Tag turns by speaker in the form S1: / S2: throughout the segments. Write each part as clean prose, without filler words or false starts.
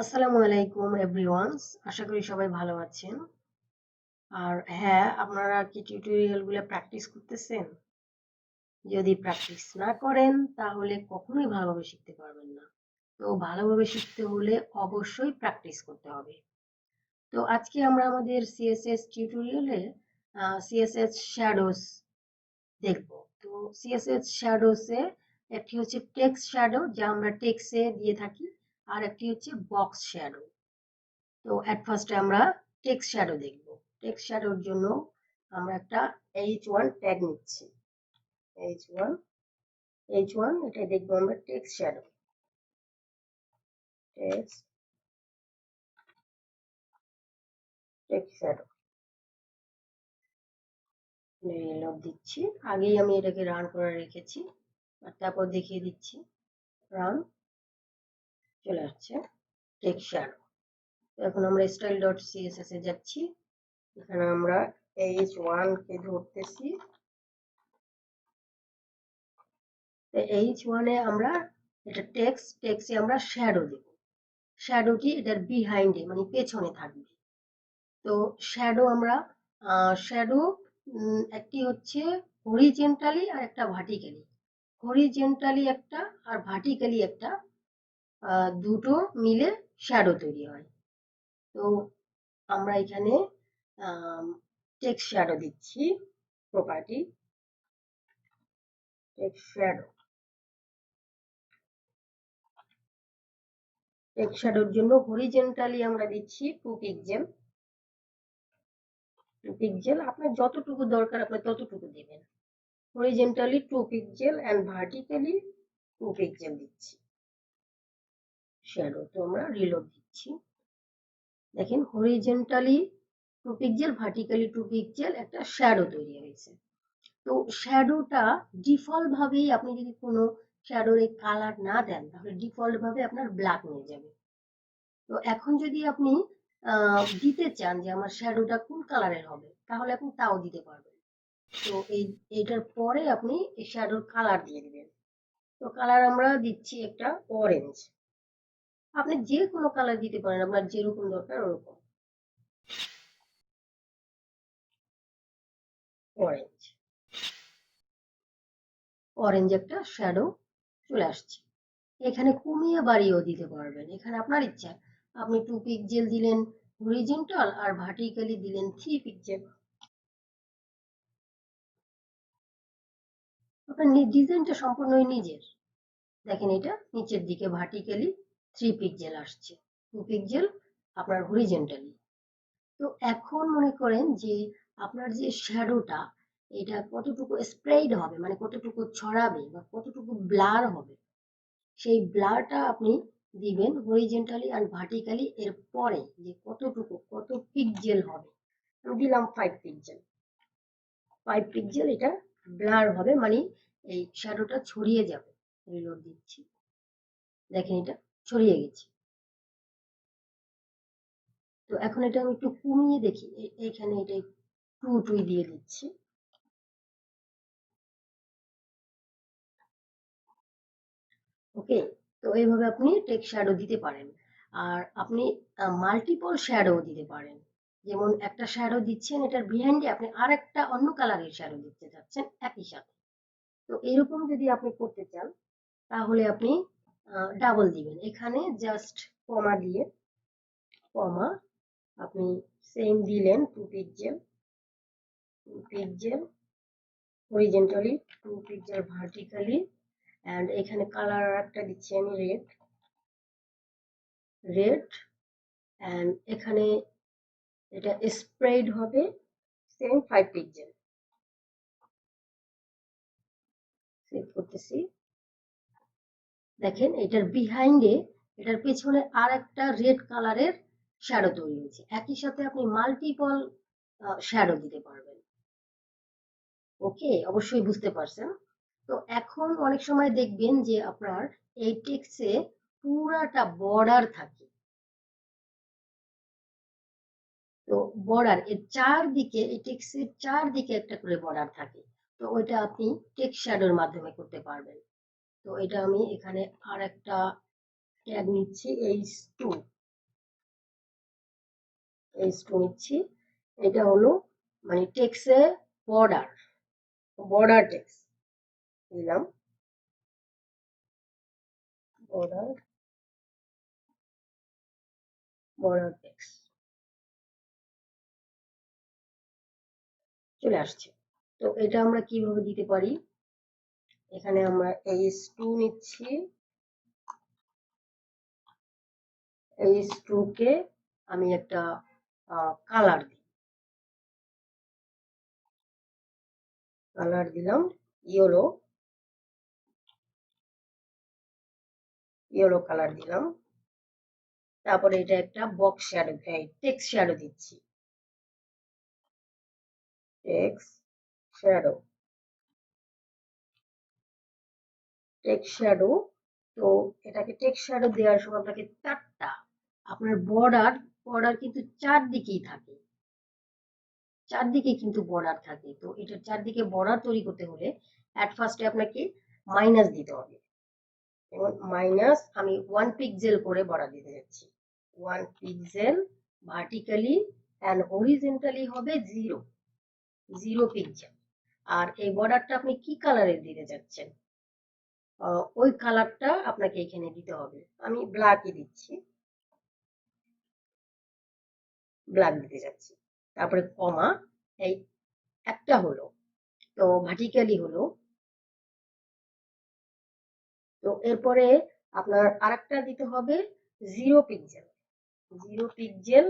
S1: আসসালামু আলাইকুম এভরিওয়ান, আশা করি সবাই ভালো আছেন। আর হ্যাঁ, আপনারা কি টিউটোরিয়ালগুলো প্র্যাকটিস করতেছেন? যদি প্র্যাকটিস না করেন তাহলে কখনোই ভালোভাবে শিখতে পারবেন না। তো ভালোভাবে শিখতে হলে অবশ্যই প্র্যাকটিস করতে হবে। তো আজকে আমরা আমাদের সিএসএস টিউটোরিয়ালে সিএসএস শ্যাডোস দেখব। তো সিএসএস শ্যাডোসে একটি হচ্ছে টেক্সট শ্যাডো, যা আমরা টেক্সটে দিয়ে থাকি, আর একটি হচ্ছে বক্স শ্যাডো। তো এট ফার্স্টে আমরা টেক্সট শ্যাডো দেখব। টেক্সট শ্যাডোর জন্য আমরা একটা h1 ট্যাগ নিচ্ছি। h1 এটা দেখবো আমরা text shadow. Text shadow reload দিচ্ছি। আগেই আমি এটাকে রান করে রেখেছি, আর তারপর দেখিয়ে দিচ্ছি। রান, চলে আসছে টেক্সট শ্যাডো। এখন আমরা style.css এ যাচ্ছি। এখানে আমরা h1 কে ধরতেছি। h1 এ আমরা এটা টেক্সটে আমরা শ্যাডো দেব। শ্যাডোটি এটার বিহাইন্ডে মানে পেছনে থাকবে। তো শ্যাডো আমরা শ্যাডো একটি হচ্ছে হরিজেন্টালি আর একটা ভার্টিক্যালি। হরিজেন্টালি একটা আর ভার্টিক্যালি একটা, দুটো মিলে শ্যাডো তৈরি হয়। তো আমরা এখানে টেক্সট শ্যাডো দিচ্ছি। Property text shadow. টেক্সট শ্যাডোর জন্য হরিজেন্টালি আমরা দিচ্ছি 2 পিক্সেল। আপনার যতটুকু দরকার আপনি ততটুকু দিবেন। Horizontally 2 pixel and vertically 2 pixel দিচ্ছি শ্যাডো। তো আমরা রিলোড দিচ্ছি। দেখেন হরিজেন্টালি 2 পিক্সেল, ভার্টিক্যালি 2 পিক্সেল একটা শ্যাডো তৈরি হয়েছে। তো শ্যাডোটা ডিফল্ট ভাবেই, আপনি যদি কোনো শ্যাডোর কালার না দেন তাহলে ডিফল্ট ভাবে আপনার ব্ল্যাক হয়ে যাবে। তো এখন যদি আপনি দিতে চান যে আমার শ্যাডোটা কোন কালারের হবে, তাহলে আপনি তাও দিতে পারবেন। তো এইটার পরে আপনি এই শ্যাডোর কালার দিয়ে দিবেন। তো কালার আমরা দিচ্ছি একটা অরেঞ্জ। আপনি যে কোনো কালার দিতে পারেন, আপনার যেরকম দরকার ওরকম। অরেঞ্জ, অরেঞ্জ একটা শ্যাডো চলে আসছে। এখানে কমিয়ে বাড়িয়েও দিতে পারবেন, এখানে আপনার ইচ্ছা। আপনি 2 পিক্সেল দিলেন হরিজেন্টাল আর ভার্টিক্যালি দিলেন 3 পিক্সেল। আপনার ডিজাইনটা সম্পূর্ণই নিজের। দেখেন এটা নিচের দিকে ভার্টিক্যালি 3 পিক্সেল আসছে, 2 পিক্সেল আপনার হরিজেন্টালি। তো এখন মনে করেন যে আপনার যে শ্যাডোটা এটা কতটুকু স্প্রেড হবে, মানে কতটুকু ছড়াবে বা কতটুকু ব্লার হবে, সেই ব্লারটা আপনি দিবেন হরিজেন্টালি আর ভার্টিক্যালি। এর পরে যে কতটুকু কত পিক্সেল হবে, আমি দিলাম 5 পিক্সেল। 5 পিক্সেল এটা ব্লার হবে, মানে এই শ্যাডোটা ছড়িয়ে যাবে। রিলোড দিচ্ছি, দেখেন এটা ছড়িয়ে গেছে। তো এখন এটা আমি একটু কমিয়ে দেখি, এখানে এটা 2 দিয়ে দিচ্ছি। ওকে, তো এইভাবে আপনি টেক্সট শ্যাডো দিতে পারেন। আর আপনি মাল্টিপল শ্যাডো দিতে পারেন। যেমন একটা শ্যাডো দিচ্ছেন, এটার বিহাইন্ডে আপনি আরেকটা অন্য কালারের শ্যাডো দিতে চাচ্ছেন একই সাথে। তো এরকম যদি আপনি করতে চান তাহলে আপনি ডাবল দিবেন। এখানে জাস্ট কমা দিয়ে, কমা আপনি সেম দিলেন 2 pixel, 2 pixel horizontally, 2 pixel vertically, and এখানে কালার একটা দিচ্ছি আমি রেড, এন্ড এখানে এটা স্প্রেড হবে সেম 5 পিক্সেল। সেভ করতেছি। দেখেন এটার বিহাইন্ডে, এটার পেছনে আর একটা রেড কালারের শ্যাডো তৈরি হয়েছে। একই সাথে আপনি মাল্টিপল শ্যাডো দিতে পারবেন। ওকে, অবশ্যই বুঝতে পারছেন। তো এখন অনেক সময় দেখবেন যে আপনার এই টেক্সটে পুরাটা বর্ডার থাকে। তো বর্ডার এর চারদিকে, এই টেক্সটের চারদিকে একটা করে বর্ডার থাকে। তো ওইটা আপনি টেক্সট শ্যাডোর মাধ্যমে করতে পারবেন। তো এটা আমি এখানে আর একটা ট্যাগ নিচ্ছি H2। H2 নিচ্ছি, এটা হলো মানে টেক্সে বর্ডার টেক্সট দিলাম, বর্ডার টেক্সট চলে আসছে। তো এটা আমরা কিভাবে দিতে পারি, এখানে আমরা H2 নিচ্ছি, H2 কে আমি একটা কালার দিলাম ইয়েলো কালার দিলাম। তারপরে এটা একটা বক্স শ্যাডো, টেক্সট শ্যাডো দিচ্ছি, টেক্সট শ্যাডো। তো এটাকে টেক্সট শ্যাডো দেওয়ার সময় আপনাকে আপনার বর্ডার কিন্তু চারদিকেই থাকে, চারদিকে কিন্তু বর্ডার থাকে। তো এটার চারদিকে বর্ডার তৈরি করতে হলে অ্যাট ফার্স্টে আপনাকে মাইনাস দিতে হবে। এবং মাইনাস আমি 1 পিক্সেল করে বর্ডার দিতে যাচ্ছি, 1 পিক্সেল ভার্টিক্যালি অ্যান্ড হরিজন্টালি হবে 0 পিক্সেল। আর এই বর্ডারটা আপনি কি কালারের দিতে যাচ্ছেন, ওই কালারটা আপনাকে এখানে দিতে হবে। আমি ব্ল্যাকই দিচ্ছি, ব্ল্যাক দিতে যাচ্ছি। তারপরে কমা, এই একটা হলো, তো ভার্টিক্যালি হলো। তো এরপরে আপনার আরেকটা দিতে হবে 0 পিক্সেল,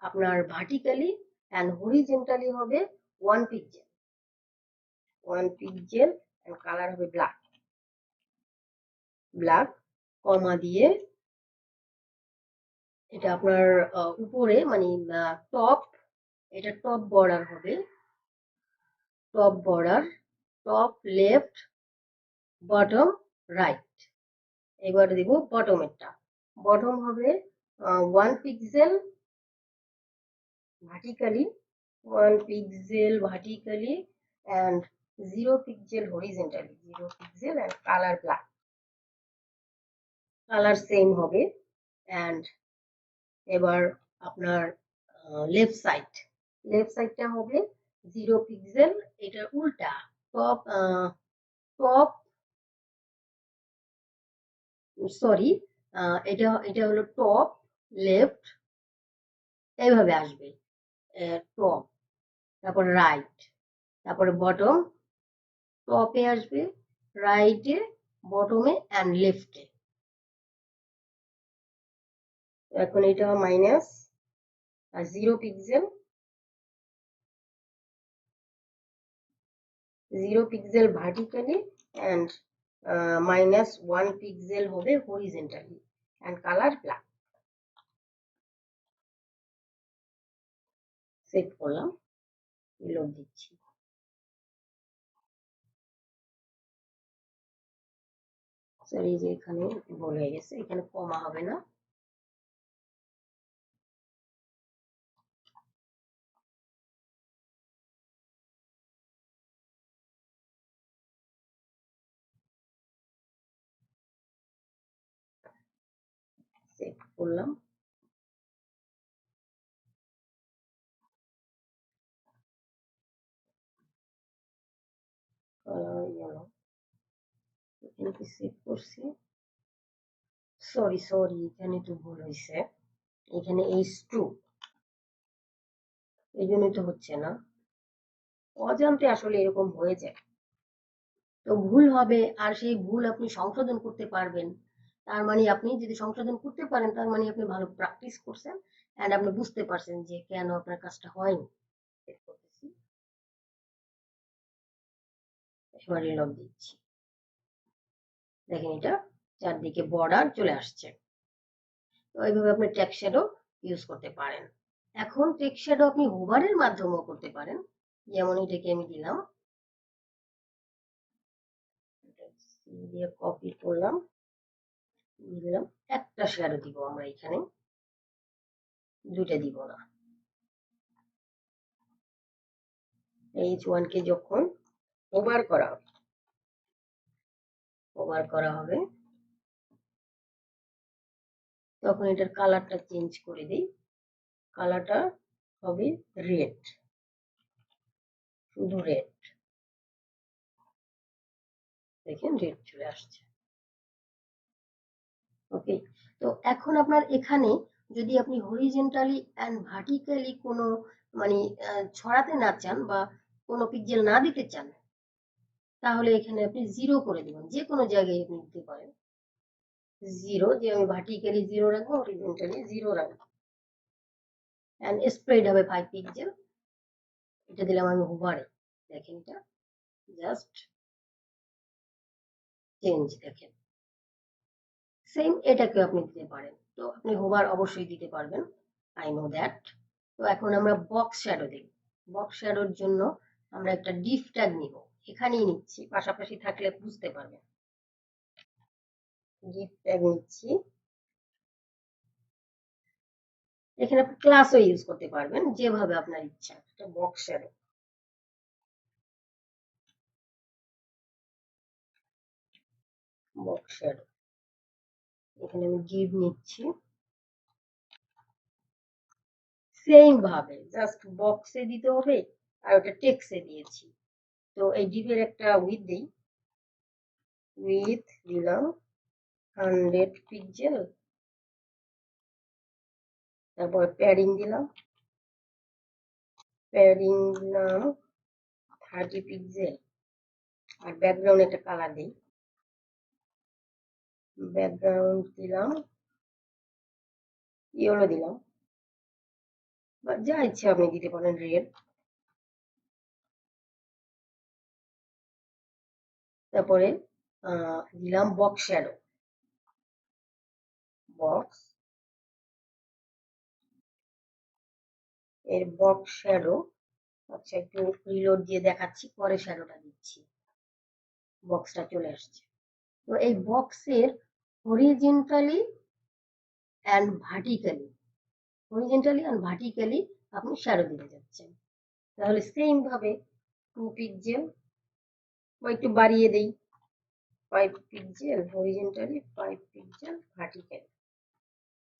S1: আপনার ভার্টিক্যালি অ্যান্ড হরিজন্টালি হবে 1 পিক্সেল অ্যান্ড কালার হবে ব্ল্যাক, কমা দিয়ে এটা আপনার উপরে মানে টপ, এটা টপ বর্ডার হবে, টপ লেফট বটম রাইট। এবার দিব বটমেরটা, বটম হবে 1 pixel vertically, 1 pixel vertically and 0 pixel horizontally, 0 pixel and colour black, colour same হবে। and এবার আপনার লেফট সাইডটা হবে 0 পিক্সেল, এটার উল্টা টপ টপ সরি এটা হলো টপ লেফট, এইভাবে আসবে, টপ, তারপর রাইট, তারপরে বটম, টপে আসবে, রাইটে, বটমে অ্যান্ড লেফটে। এখন এটা minus 0 pixel vertically and -1 pixel হবে horizontally and colour black. Save করলাম, লোড দিচ্ছি। সরি যে এখানে ভুল হয়ে গেছে, এখানে কমা হবে না, সেভ করলাম। এখানে কি সেভ করছি, সরি এখানে তো ভুল হয়েছে, এখানে H2, এই জন্যই তো হচ্ছে না, অজান্তে আসলে এরকম হয়ে যায়। তো ভুল হবে, আর সেই ভুল আপনি সংশোধন করতে পারবেন। তার মানে আপনি যদি সংশোধন করতে পারেন, তার মানে আপনি ভালো প্র্যাকটিস করছেন এন্ড আপনি বুঝতে পারছেন যে কেন আপনার কাজটা হয়নি। এবার রিলোড দিচ্ছি, দেখেন এটা চারদিকে বর্ডার চলে আসছে। তো এইভাবে আপনি টেক্সট শ্যাডো ইউজ করতে পারেন। এখন টেক্সট শ্যাডো আপনি হোভারের মাধ্যমেও করতে পারেন, যেমন এটাকে আমি দিলাম, দিয়ে কপি করলাম, দিলাম, একটা শ্যাডো দিব আমরা এখানে, দুইটা দিব না। H1 কে যখন ওভার করা হবে তখন এটার কালারটা চেঞ্জ করে দিই, কালারটা হবে রেড, শুধু রেড। দেখেন রেড চলে আসছে। ওকে, তো এখন আপনার এখানে যদি আপনি হরিজেন্টালি অ্যান্ড ভার্টিক্যালি কোনো মানে ছড়াতে না চান বা কোনো পিক্সেল না দিতে চান, তাহলে এখানে আপনি 0 করে দিবেন। যে কোনো জায়গায় আপনি দিতে পারেন 0, যে আমি ভার্টিক্যালি 0 রাখবো, হরিজেন্টালি 0 রাখবো, অ্যান্ড স্প্রেড হবে 5 পিক্সেল। এটা দিলাম আমি হোভারে। দেখেন এটা জাস্ট চেঞ্জ, দেখেন সেম এটাকেও আপনি দিতে পারেন। তো আপনি হোভার অবশ্যই দিতে পারবেন, আই নো দ্যাট। তো এখন আমরা বক্স শ্যাডো দিই। বক্স শ্যাডোর জন্য আমরা একটা ডিফ ট্যাগ নিব, এখানেই নিচ্ছি, পাশাপাশি থাকলে বুঝতে পারবেন। ডিফ ট্যাগ নিচ্ছি, এখানে আপনি ক্লাসও ইউজ করতে পারবেন যেভাবে আপনার ইচ্ছা। এটা বক্স শ্যাডো, বক্স শ্যাডো, এখানে আমি ডিভ নিচ্ছি, সেম ভাবে জাস্ট বক্সে দিতে হবে, আর ওটা টেক্সটে দিয়েছি। তো এই ডিভের একটা উইথ দিই, উইথ দিলাম 100 পিক্সেল, তারপর প্যাডিং দিলাম, প্যাডিং দিলাম 30 পিক্সেল, আর ব্যাকগ্রাউন্ড একটা কালার দিই, ব্যাকগ্রাউন্ড দিলাম ইয়েলো দিলাম, বা যা ইচ্ছে আপনি দিতে পারেন, রেড। তারপরে দিলাম বক্স শ্যাডো, বক্স, এর বক্স শ্যাডো। আচ্ছা, একটু রিলোড দিয়ে দেখাচ্ছি, পরে শ্যাডোটা দিচ্ছি। বক্সটা চলে আসছে। তো এই বক্সের horizontally and vertically, horizontally and vertically আপনি শ্যাডো দিতে যাচ্ছেন। তাহলে সেম ভাবে 2 পিক্সেল, বা একটু বাড়িয়ে দেই, 5 pixel horizontally, 5 pixel vertically.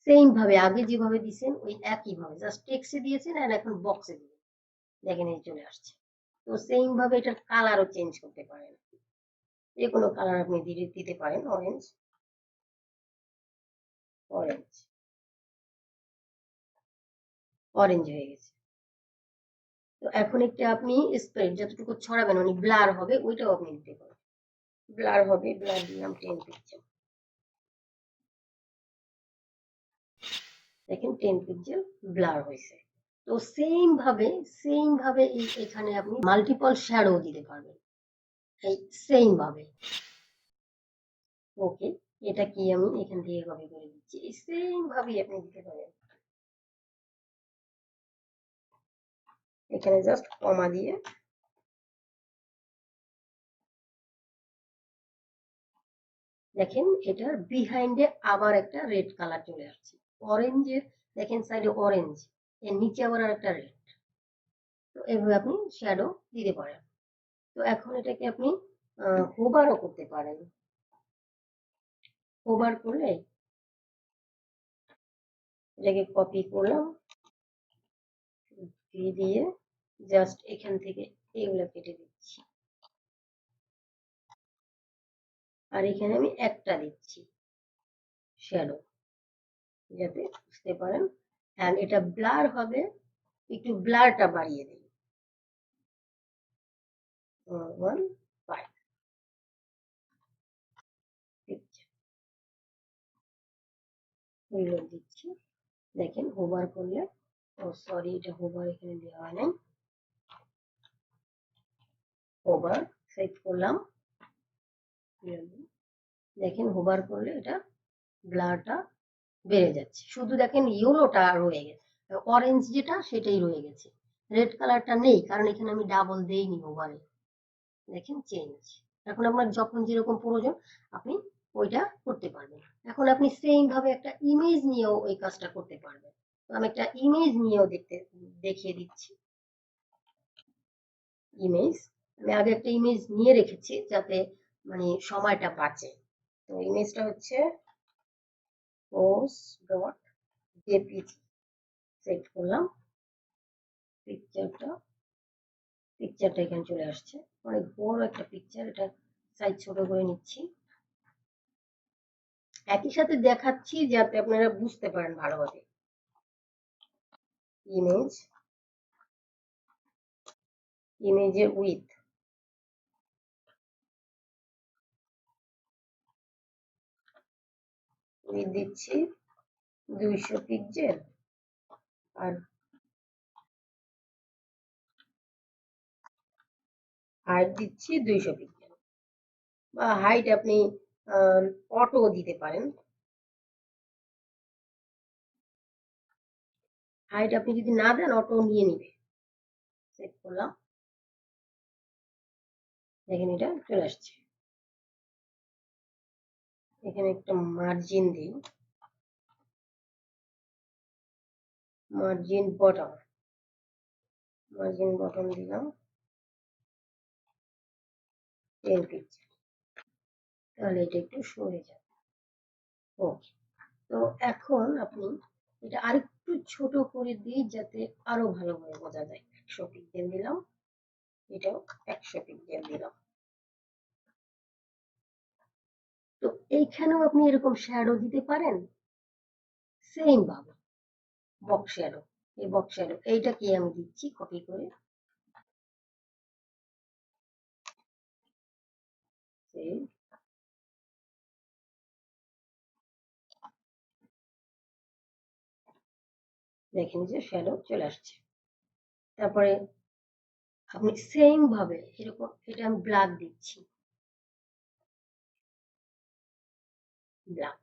S1: Same ভাবে আগে যেভাবে দিয়েছেন ওই একই ভাবে, জাস্ট টেক্সটে দিয়েছেন আর এখন বক্সে দিবেন। দেখেন এই চলে আসছে। তো সেম ভাবে এটার কালারও চেঞ্জ করতে পারেন, যে কোনো কালার আপনি দিতে পারেন। অরেঞ্জ, অরেঞ্জ, অরেঞ্জ হয়ে গেছে। তো এখন একটা আপনি স্প্রেড যতটুকু ছড়াবেন মানে ব্লার হবে, ওইটাও আপনি দিতে পারেন। ব্লার হবে, ব্লার দিলাম 10 পিক্সেল, দেখেন 10 পিক্সেল ব্লার হয়েছে। তো সেম ভাবে এখানে আপনি মাল্টিপল শ্যাডো দিতে পারবেন, এই সেম ভাবে। ওকে, এটা কি আমি এখান থেকে কপি করে দিচ্ছি, এই সেম ভাবে আপনি দিতে পারেন। এখানে জাস্ট কমা দিয়ে দেখেন এটার বিহাইন্ডে আবার একটা রেড কালার চলে আসছে, অরেঞ্জের দেখেন সাইডে অরেঞ্জ, এর নিচে আবার একটা রেড। তো এভাবে আপনি শ্যাডো দিতে পারেন। তো এখন এটাকে আপনি হোভারও করতে পারেন। হোভার করলে এটাকে কপি করলাম, দিয়ে জাস্ট এখান থেকে এগুলো কেটে দিচ্ছি, আর এখানে আমি একটা দিচ্ছি শ্যাডো, যাতে বুঝতে পারেন। এন্ড এটা ব্লার হবে, একটু ব্লারটা বাড়িয়ে দিই 1.5 দিচ্ছি। দেখেন হোভার করলে, ও সরি এটা হোভার এখানে দেওয়া হয় নাই, হোভার সেট করলাম, দেখেন হোভার করলে এটা ব্লারটা বেড়ে যাচ্ছে, শুধু দেখেন ইয়েলোটা রয়ে গেছে, অরেঞ্জ যেটা সেটাই রয়ে গেছে, রেড কালারটা নেই, কারণ এখানে আমি ডাবল দেইনি ওভারে। দেখেন চেঞ্জ। এখন আপনার যখন যেরকম প্রয়োজন আপনি ওইটা করতে পারবেন। এখন আপনি সেম ভাবে একটা ইমেজ নিয়েও ওই কাজটা করতে পারবেন। তো আমি একটা ইমেজ নিয়েও দেখিয়ে দিচ্ছি। ইমেজ, আমি আগে একটা ইমেজ নিয়ে রেখেছি যাতে মানে সময়টা বাঁচে। তো ইমেজটা হচ্ছে post.jpg, সেট করলাম। পিকচারটা এখানে চলে আসছে। অনেক বড় একটা পিকচার, এটা সাইজ ছোট করে নিচ্ছি। একই সাথে দেখাচ্ছি যাতে আপনারা বুঝতে পারেন ভালোভাবে। ইমেজের উইথ দিচ্ছি 200 পিক্সেল, আর হাইট দিচ্ছি 200 পিক্সেল, বা হাইট আপনি অটো দিতে পারেন। হাইট আপনি যদি না দেন অটো নিয়ে নিবে। সেট করলাম, দেখেন এটা চলে আসছে। এখানে একটা মার্জিন দিই, মার্জিন বটম দিলাম 10 পিক্সেল, তাহলে এটা একটু সরে যাবে। ওকে, তো এখন আপনি এটা আরেকটু ছোট করে দিই যাতে আরো ভালোভাবে বোঝা যায়। 100 পিক্সেল দিলাম, এটাও 100 পিক্সেল দিলাম। তো এইখানেও আপনি এরকম শ্যাডো দিতে পারেন, সেম ভাবে বক্স শ্যাডো। এই বক্স শ্যাডো এইটাকে আমি দিচ্ছি কপি করে, দেখেন যে শ্যাডো চলে আসছে। তারপরে আপনি সেম ভাবে এরকম, এটা আমি ব্ল্যাক দিচ্ছি, ব্ল্যাক,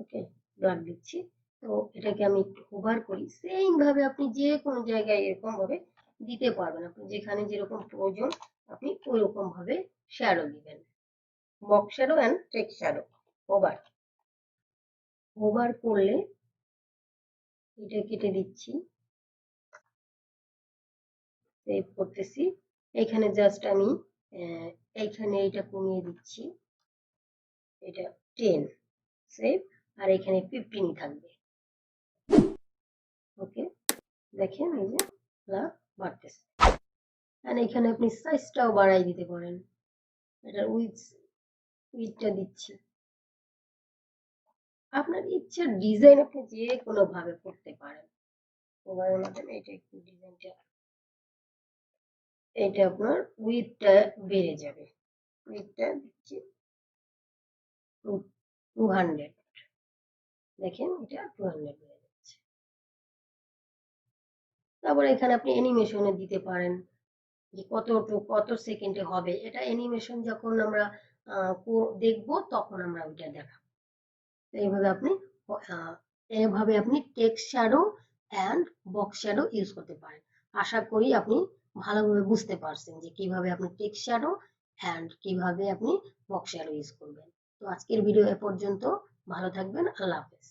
S1: ওকে, ব্ল্যাক দিচ্ছি। তো এটাকে আমি একটু হোভার করি। সেম ভাবে আপনি যে কোনো জায়গায় এরকম ভাবে দিতে পারবেন, আপনি যেখানে যেরকম প্রয়োজন আপনি ওইরকম ভাবে শ্যাডো দিবেন। Box shadow and text shadow. Hover করলে এটা কেটে দিচ্ছি, সেভ করতেছি। এখানে জাস্ট আমি এইখানে এটা কমিয়ে দিচ্ছি, এটা 10, সেভ, আর এখানে 15 থাকবে। ওকে, দেখেন এই যে বাড়তেছে। আর এখানে আপনি সাইজটাও বাড়াই দিতে পারেন। এটা উইডথটা দিচ্ছি, আপনার ইচ্ছার ডিজাইন আপনি যে কোনো ভাবে করতে পারেন। ওভারের মাধ্যমে এটা একটু ডিজাইনটা, এটা আপনার উইডথটা বেড়ে যাবে। উইডথটা দিচ্ছি 200, দেখেন এটা 200 বেড়ে যাচ্ছে। তারপরে এখানে আপনি অ্যানিমেশনে দিতে পারেন যে কত সেকেন্ডে হবে। এটা অ্যানিমেশন যখন আমরা দেখবো তখন আমরা ওইটা দেখাবো। এইভাবে আপনি text shadow and box shadow use করতে পারেন। আশা করি আপনি ভালোভাবে বুঝতে পারছেন যে কিভাবে আপনি টেক্সট শ্যাডো এন্ড কিভাবে আপনি বক্স শ্যাডো ইউজ করবেন। তো আজকের ভিডিও এ পর্যন্ত, ভালো থাকবেন, আল্লাহ হাফেজ।